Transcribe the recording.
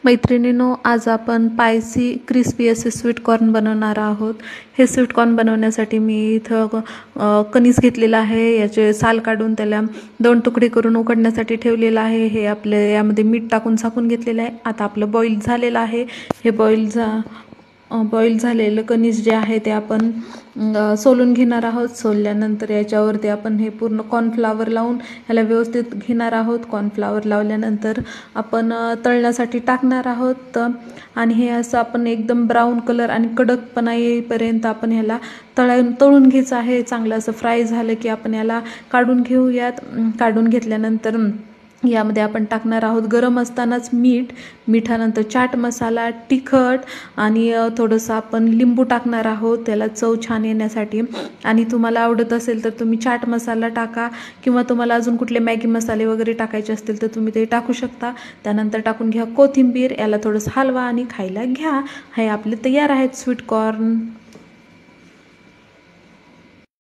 मैत्रिणींनो, आज आपण स्पायसी क्रिस्पी असे स्वीट कॉर्न बनवणार आहोत. हे स्वीट कॉर्न बनवण्यासाठी मी इथं कणीस घेतलेला आहे. याचे साल काढून त्याला 2 तुकडे करून उकडण्यासाठी ठेवलेलं आहे. हे आपल्या यामध्ये मीठ टाकून झाकून घेतलेलं आहे. आता आपलं बॉईल झालेलं आहे. हे बॉईल झालेलं कणीस जे आहे ते आपण सोलून घेणार आहोत. सोलल्यानंतर याच्यावरती आपण हे पूर्ण कॉर्नफ्लावर लावून ह्याला व्यवस्थित घेणार आहोत. कॉर्नफ्लावर लावल्यानंतर आपण तळण्यासाठी टाकणार आहोत आणि हे असं आपण एकदम ब्राऊन कलर आणि कडकपणा येईपर्यंत आपण ह्याला तळून घ्यायचं आहे. चांगलं असं फ्राय झालं की आपण याला काढून घेऊयात. काढून घेतल्यानंतर यामध्ये आपण टाकणार आहोत गरम असतानाच मिठानंतर चाट मसाला, तिखट आणि थोडंसं आपण लिंबू टाकणार आहोत त्याला चव छान येण्यासाठी. आणि तुम्हाला आवडत असेल तर तुम्ही चाट मसाला टाका किंवा तुम्हाला अजून कुठले मॅगी मसाले वगैरे टाकायचे असतील तर तुम्ही ते टाकू शकता. त्यानंतर टाकून घ्या कोथिंबीर. याला थोडंसं हलवा आणि खायला घ्या. हे आपले तयार आहेत स्वीट कॉर्न.